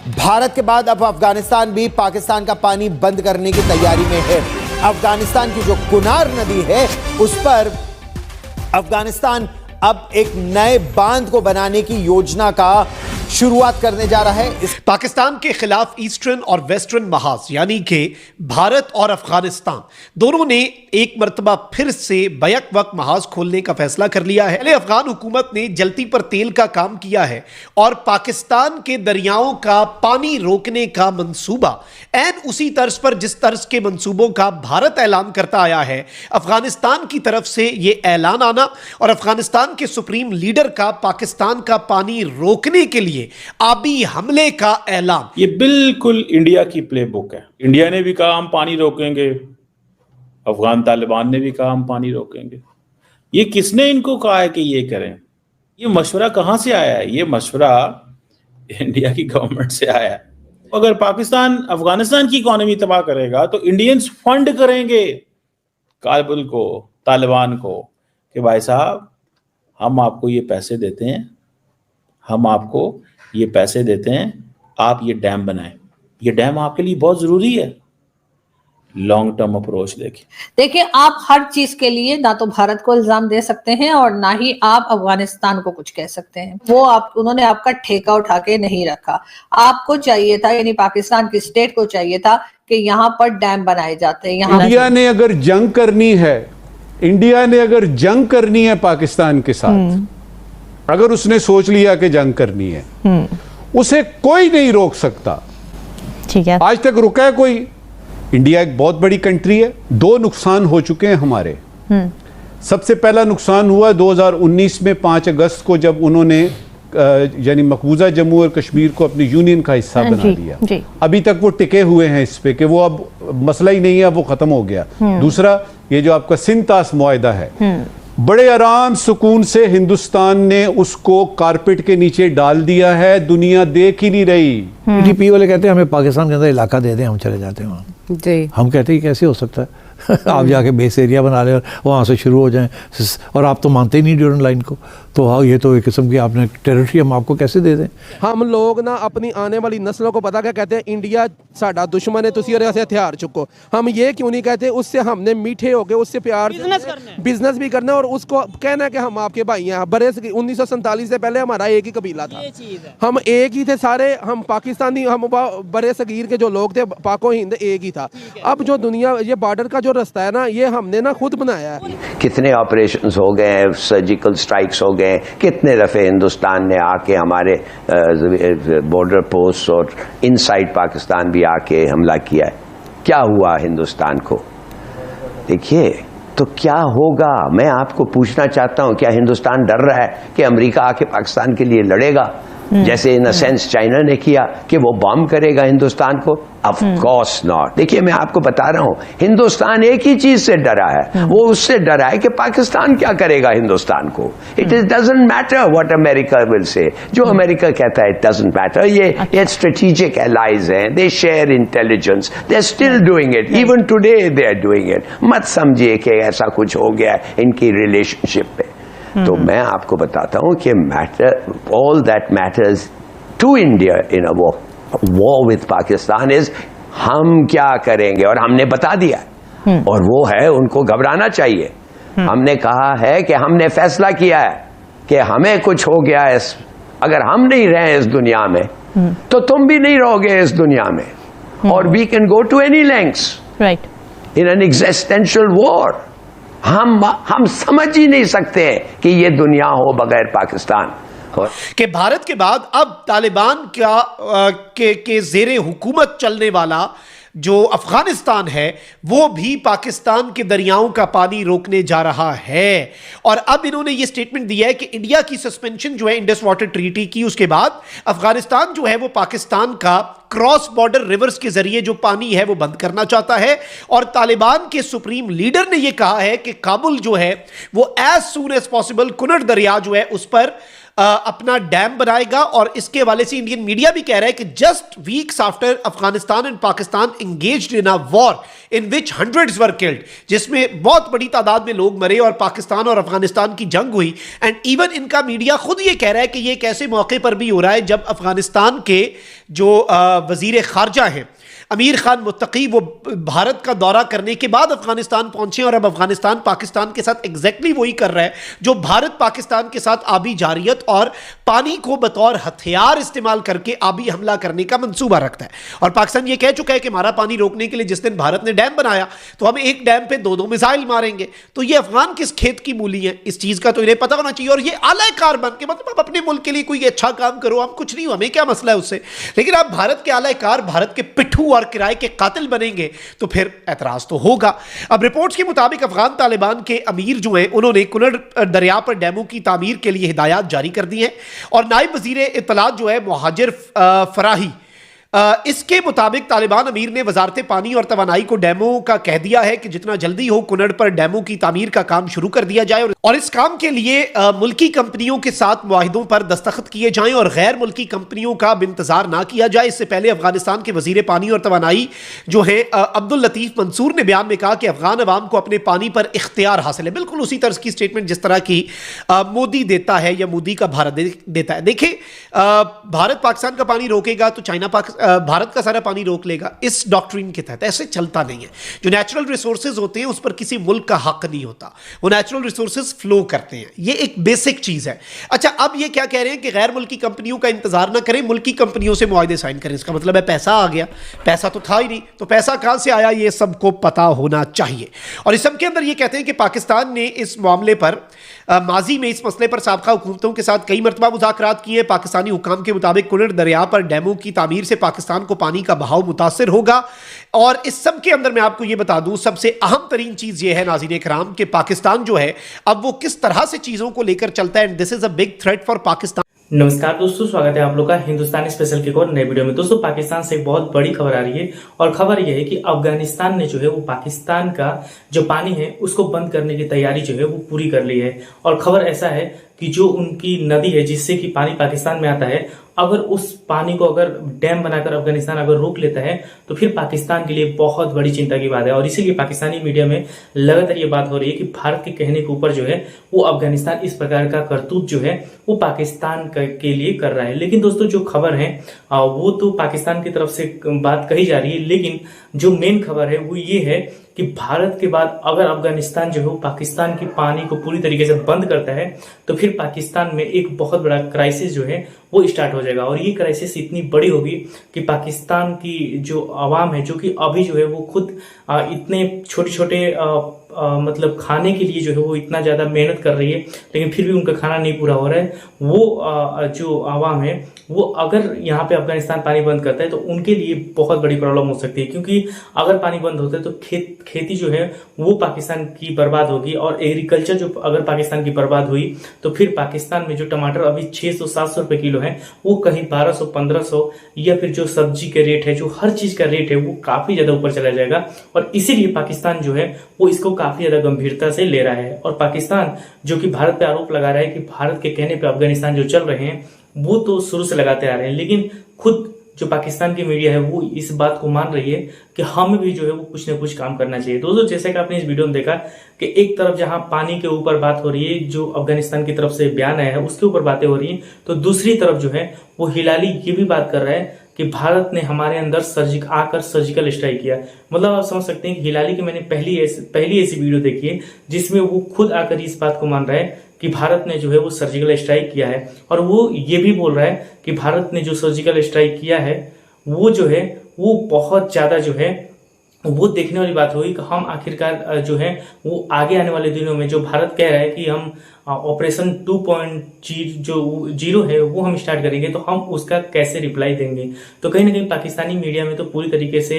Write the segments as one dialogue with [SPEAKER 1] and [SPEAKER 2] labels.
[SPEAKER 1] भारत के बाद अब अफगानिस्तान भी पाकिस्तान का पानी बंद करने की तैयारी में है। अफगानिस्तान की जो कुनार नदी है उस पर अफगानिस्तान अब एक नए बांध को बनाने की योजना का शुरुआत करने जा रहा है।
[SPEAKER 2] पाकिस्तान के खिलाफ ईस्टर्न और वेस्टर्न महाज यानी कि भारत और अफगानिस्तान दोनों ने एक मर्तबा फिर से बैक वक्त महाज खोलने का फैसला कर लिया है। पहले अफगान हुकूमत ने जलती पर तेल का काम किया है और पाकिस्तान के दरियाओं का पानी रोकने का मंसूबा ऐन उसी तर्ज पर जिस तर्ज के मंसूबों का भारत ऐलान करता आया है, अफगानिस्तान की तरफ से यह ऐलान आना और अफगानिस्तान के सुप्रीम लीडर का पाकिस्तान का पानी रोकने के लिए आबी हमले का ऐलान।
[SPEAKER 3] ये बिल्कुल इंडिया की प्लेबुक है। इंडिया ने भी कहा हम पानी रोकेंगे, अफगान तालिबान ने भी कहा हम पानी रोकेंगे। ये किसने इनको कहा है कि ये करें? ये मशवरा कहां से आया है? ये मशवरा इंडिया की गवर्नमेंट से आया है। अगर पाकिस्तान अफगानिस्तान की इकोनॉमी तबाह करेगा तो इंडियंस फंड करेंगे काबुल को, तालिबान को कि भाई साहब हम आपको ये पैसे देते हैं, हम आपको ये पैसे देते हैं, आप ये डैम बनाएं। ये डैम आपके लिए बहुत जरूरी है। लॉन्ग टर्म अप्रोच देखिए,
[SPEAKER 4] आप हर चीज के लिए ना तो भारत को इल्जाम दे सकते हैं और ना ही आप अफगानिस्तान को कुछ कह सकते हैं। उन्होंने आपका ठेका उठा के नहीं रखा। आपको चाहिए था, यानी पाकिस्तान की स्टेट को चाहिए था कि यहाँ पर डैम बनाए जाते हैं।
[SPEAKER 5] इंडिया ने अगर जंग करनी है पाकिस्तान के साथ, अगर उसने सोच लिया कि जंग करनी है, उसे कोई नहीं रोक सकता।
[SPEAKER 6] ठीक है,
[SPEAKER 5] आज तक रुका है कोई? इंडिया एक बहुत बड़ी कंट्री है। दो नुकसान हो चुके हैं हमारे। सबसे पहला नुकसान हुआ 2019 में 5 अगस्त को, जब उन्होंने यानी मकबूजा जम्मू और कश्मीर को अपनी यूनियन का हिस्सा बना दिया। अभी तक वो टिके हुए हैं इस पे कि वो अब मसला ही नहीं है, वो खत्म हो गया। दूसरा, ये जो आपका सिंध-तास मुआहिदा है, बड़े आराम सुकून से हिंदुस्तान ने उसको कारपेट के नीचे डाल दिया है, दुनिया देख ही नहीं रही।
[SPEAKER 7] पीडीपी वाले कहते हैं हमें पाकिस्तान के अंदर इलाका दे दें, हम चले जाते हैं वहाँ। हम कहते हैं कैसे हो सकता है? आप जाके बेस एरिया बना लें और वहाँ से शुरू हो जाएं, और आप तो मानते ही नहीं ड्यूरेंट लाइन को। तो हाँ, ये तो एक किस्म की आपने टेरिटरी हम आपको कैसे दे दें?
[SPEAKER 8] हम लोग ना अपनी आने वाली नस्लों को पता क्या कहते हैं, इंडिया साडा दुश्मन है, तुसी से हथियार चुको। हम ये क्यों नहीं कहते? उससे हमने मीठे होके उससे प्यार बिजनेस भी करना और उसको कहना है कि हम आपके भाई हैं। बड़े 1947 से पहले हमारा एक ही कबीला था, हम एक ही थे सारे। हम पाकिस्तानी, हम बड़े सगीर के जो लोग थे, पाको हिंद एक ही था। अब जो दुनिया, ये बॉर्डर का जो रास्ता है ना, ये हमने ना खुद बनाया है।
[SPEAKER 9] कितने ऑपरेशंस हो गए, सर्जिकल स्ट्राइक्स हो गए, कितने दफे हिंदुस्तान ने आके हमारे बॉर्डर पोस्ट और इनसाइड पाकिस्तान भी आके हमला किया है। क्या हुआ हिंदुस्तान को? देखिए, तो क्या होगा? मैं आपको पूछना चाहता हूं, क्या हिंदुस्तान डर रहा है कि अमेरिका आके पाकिस्तान के लिए लड़ेगा, जैसे इन सेंस चाइना ने किया कि वो बॉम्ब करेगा हिंदुस्तान को? Of course not. देखिए, मैं आपको बता रहा हूं, हिंदुस्तान एक ही चीज से डरा है, वो उससे डरा है कि पाकिस्तान क्या करेगा हिंदुस्तान को। It doesn't matter what America will say. जो अमेरिका कहता है, इट डजंट मैटर। ये स्ट्रेटेजिक एलाइज हैं, they share intelligence, they are still doing it, even today they are doing it. मत समझिए कि ऐसा कुछ हो गया इनकी रिलेशनशिप पे। तो मैं आपको बताता हूं कि all that matters to India in a war with Pakistan is हम क्या करेंगे, और हमने बता दिया है। और वो है, उनको घबराना चाहिए। हमने कहा है कि हमने फैसला किया है कि हमें कुछ हो गया है, अगर हम नहीं रहे इस दुनिया में तो तुम भी नहीं रहोगे इस दुनिया में। और we can go to any lengths in an existential war. हम समझ ही नहीं सकते कि ये दुनिया हो बगैर पाकिस्तान
[SPEAKER 2] के। भारत के बाद अब तालिबान के जेरे हुकूमत चलने वाला जो अफगानिस्तान है, वो भी पाकिस्तान के दरियाओं का पानी रोकने जा रहा है। और अब इन्होंने ये स्टेटमेंट दिया है कि इंडिया की सस्पेंशन जो है इंडस वाटर ट्रीटी की, उसके बाद अफगानिस्तान जो है वो पाकिस्तान का क्रॉस बॉर्डर रिवर्स के जरिए जो पानी है वो बंद करना चाहता है। और तालिबान के सुप्रीम लीडर ने यह कहा है कि काबुल जो है वो as soon as possible Kunar दरिया जो है उस पर अपना डैम बनाएगा। और इसके हवाले से इंडियन मीडिया भी कह रहा है कि just weeks after Afghanistan and Pakistan engaged in a war in which hundreds were killed, जिसमें बहुत बड़ी तादाद में लोग मरे और पाकिस्तान और अफगानिस्तान की जंग हुई। एंड इवन इनका मीडिया खुद ये कह रहा है कि ये एक ऐसे मौके पर भी हो रहा है जब अफगानिस्तान के जो वजीर खारजा हैं अमीर खान मुत्तकी, वो भारत का दौरा करने के बाद अफगानिस्तान पहुंचे और अब अफगानिस्तान पाकिस्तान के साथ एग्जैक्टली वही कर रहा है जो भारत पाकिस्तान के साथ आबी जारियत और पानी को बतौर हथियार इस्तेमाल करके आबी हमला करने का मंसूबा रखता है। और पाकिस्तान ये कह चुका है कि हमारा पानी रोकने के लिए जिस दिन भारत ने डैम बनाया तो हम एक डैम पे दो मिसाइल मारेंगे। तो ये अफगान किस खेत की मूली है, इस चीज का तो इन्हें पता होना चाहिए। और ये आलाकार बन के, मतलब आप अपने मुल्क के लिए कोई अच्छा काम करो, हम कुछ नहीं, हमें क्या मसला है उससे, लेकिन आप भारत के आलाकार, भारत के पिट्ठू और किराए के कातिल बनेंगे तो फिर एतराज तो होगा। अब रिपोर्ट्स के मुताबिक अफगान तालिबान के अमीर जो हैं उन्होंने कुनर दरिया पर डैमों की तामीर के लिए हिदायत जारी कर दी हैं। और नायब वजीर इत्तलात जो है मुहाजिर फराही, इसके मुताबिक तालिबान अमीर ने वजारत पानी और तवानाई को डैमों का कह दिया है कि जितना जल्दी हो कुनड़ पर डैमों की तामीर का काम शुरू कर दिया जाए और इस काम के लिए मुल्की कंपनियों के साथ मुआहिदों पर दस्तखत किए जाएं और गैर मुल्की कंपनियों का इंतजार ना किया जाए। इससे पहले अफगानिस्तान के वजीर पानी और तवानाई जो है अब्दुल लतीफ मंसूर ने बयान में कहा कि अफगान अवाम को अपने पानी पर इख्तियार हासिल है। बिल्कुल उसी तरह की स्टेटमेंट जिस तरह की मोदी देता है या मोदी का भारत देता है। देखिए, भारत पाकिस्तान का पानी रोकेगा तो चाइना भारत का सारा पानी रोक लेगा, इस डॉक्ट्रिन के तहत ऐसे चलता नहीं है। जो नेचुरल रिसोर्सेज होते हैं उस पर किसी मुल्क का हक नहीं होता, वो नेचुरल रिसोर्सेज फ्लो करते हैं, ये एक बेसिक चीज है। अच्छा, अब ये क्या कह रहे हैं कि गैर मुल्की कंपनियों का इंतजार ना करें, मुल्की कंपनियों से मुआहदे साइन करें। इसका मतलब है पैसा आ गया, पैसा तो था ही नहीं, तो पैसा कहां से आया ये सबको पता होना चाहिए। और इस सब के अंदर ये कहते हैं कि पाकिस्तान ने इस मामले पर माजी में इस मसले पर साबका हुकूमतों के साथ कई मरतबा मुज़ाकरात किए। पाकिस्तानी हुकाम के मुताबिक कुनड़ दरिया पर डैमों की तामीर से पाकिस्तान को पानी का बहाव मुतासिर होगा। और इस सब के अंदर मैं आपको ये बता दूं, सबसे अहम तरीन चीज ये है नाज़रीन इकराम कि पाकिस्तान जो है अब वो किस तरह से चीजों को लेकर चलता है। And this is a big threat for Pakistan.
[SPEAKER 6] नमस्कार दोस्तों, स्वागत है आप लोग का हिंदुस्तानी स्पेशल के और नए वीडियो में। दोस्तों, पाकिस्तान से एक बहुत बड़ी खबर आ रही है और खबर यह है कि अफगानिस्तान ने जो है वो पाकिस्तान का जो पानी है उसको बंद करने की तैयारी जो है वो पूरी कर ली है। और खबर ऐसा है कि जो उनकी नदी है जिससे कि पानी पाकिस्तान में आता है, अगर उस पानी को अगर डैम बनाकर अफगानिस्तान अगर रोक लेता है तो फिर पाकिस्तान के लिए बहुत बड़ी चिंता की बात है। और इसीलिए पाकिस्तानी मीडिया में लगातार ये बात हो रही है कि भारत के कहने के ऊपर जो है वो अफगानिस्तान इस प्रकार का करतूत जो है वो पाकिस्तान के लिए कर रहा है। लेकिन दोस्तों, जो खबर है वो तो पाकिस्तान की तरफ से बात कही जा रही है, लेकिन जो मेन खबर है वो ये है कि भारत के बाद अगर अफगानिस्तान जो है वो पाकिस्तान की पानी को पूरी तरीके से बंद करता है तो फिर पाकिस्तान में एक बहुत बड़ा क्राइसिस जो है वो स्टार्ट हो जाएगा। और ये क्राइसिस इतनी बड़ी होगी कि पाकिस्तान की जो आवाम है, जो कि अभी जो है वो खुद इतने छोटे छोटे मतलब खाने के लिए जो है वो इतना ज्यादा मेहनत कर रही है, लेकिन फिर भी उनका खाना नहीं पूरा हो रहा है। वो जो आवाम है वो अगर यहाँ पे अफगानिस्तान पानी बंद करता है तो उनके लिए बहुत बड़ी प्रॉब्लम हो सकती है, क्योंकि अगर पानी बंद होता है तो खेती जो है वो पाकिस्तान की बर्बाद होगी। और एग्रीकल्चर जो अगर पाकिस्तान की बर्बाद हुई तो फिर पाकिस्तान में जो टमाटर अभी 600-700 रुपए किलो है वो कहीं 1200-1500, या फिर जो सब्जी के रेट है, जो हर चीज का रेट है वो काफी ज्यादा ऊपर चला जाएगा। और इसीलिए पाकिस्तान जो है वो इसको काफी ज्यादा गंभीरता से ले रहा है। और पाकिस्तान जो कि भारत पे आरोप लगा रहा है कि भारत के कहने पे अफगानिस्तान जो चल रहे हैं वो तो शुरू से लगाते आ रहे हैं, लेकिन खुद जो पाकिस्तान की मीडिया है वो इस बात को मान रही है कि हमें भी जो है वो कुछ न कुछ काम करना चाहिए। दोस्तों, जैसे कि आपने इस वीडियो में देखा कि एक तरफ जहां पानी के ऊपर बात हो रही है, जो अफगानिस्तान की तरफ से बयान आया है उसके ऊपर बातें हो रही हैं, तो दूसरी तरफ जो है वो हिलाली ये भी बात कर रहा है कि भारत ने हमारे अंदर सर्जिकल स्ट्राइक किया। मतलब आप समझ सकते हैं कि हिलाली की मैंने पहली ऐसी वीडियो देखी है जिसमें वो खुद आकर इस बात को मान रहा है कि भारत ने जो है वो सर्जिकल स्ट्राइक किया है। और वो ये भी बोल रहा है कि भारत ने जो सर्जिकल स्ट्राइक किया है वो जो है वो बहुत ज्यादा जो है वो देखने वाली बात होगी कि हम आखिरकार जो है वो आगे आने वाले दिनों में जो भारत कह रहा है कि हम ऑपरेशन 2.0 है वो हम स्टार्ट करेंगे, तो हम उसका कैसे रिप्लाई देंगे। तो कहीं ना कहीं पाकिस्तानी मीडिया में तो पूरी तरीके से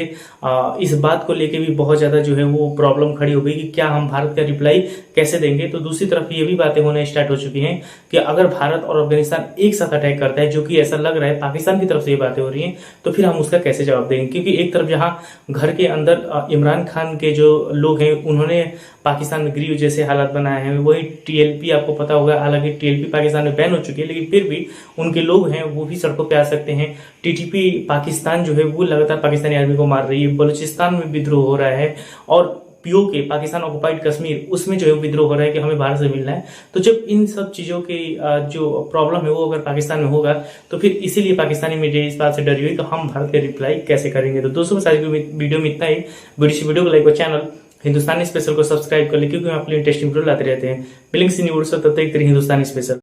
[SPEAKER 6] इस बात को लेके भी बहुत ज्यादा जो है वो प्रॉब्लम खड़ी हो गई कि क्या हम भारत का रिप्लाई कैसे देंगे। तो दूसरी तरफ ये भी बातें होने स्टार्ट हो चुकी हैं कि अगर भारत और अफगानिस्तान एक साथ अटैक करता है, जो कि ऐसा लग रहा है पाकिस्तान की तरफ से ये बातें हो रही हैं, तो फिर हम उसका कैसे जवाब देंगे। क्योंकि एक तरफ जहां घर के अंदर इमरान खान के जो लोग हैं उन्होंने पाकिस्तान में गृह जैसे हालात बनाए हैं, वही TLP आपको पता होगा, हालांकि टीएलपी पाकिस्तान में बैन हो चुकी है, लेकिन फिर भी उनके लोग हैं वो भी सड़कों पे आ सकते हैं। टीटीपी पाकिस्तान जो है वो लगातार पाकिस्तानी आर्मी को मार रही है। बलूचिस्तान में विद्रोह हो रहा है और पीओके पाकिस्तान ऑक्युपाइड कश्मीर उसमें जो है विद्रोह हो रहा है कि हमें भारत से मिलना है। तो जब इन सब चीजों की जो प्रॉब्लम है वो अगर पाकिस्तान में होगा तो फिर इसीलिए पाकिस्तानी मीडिया इस बात से डरी हुई, तो हम भारत के रिप्लाई कैसे करेंगे। तो दोस्तों बस आज की वीडियो में इतना ही। वीडियो को लाइक और चैनल हिंदुस्तानी स्पेशल को सब्सक्राइब कर ले, क्योंकि हम अपनी इंटरेस्टिंग वीडियो लाते रहते हैं। मिलेंगे न्यूज़ तब तक हिंदुस्तानी स्पेशल।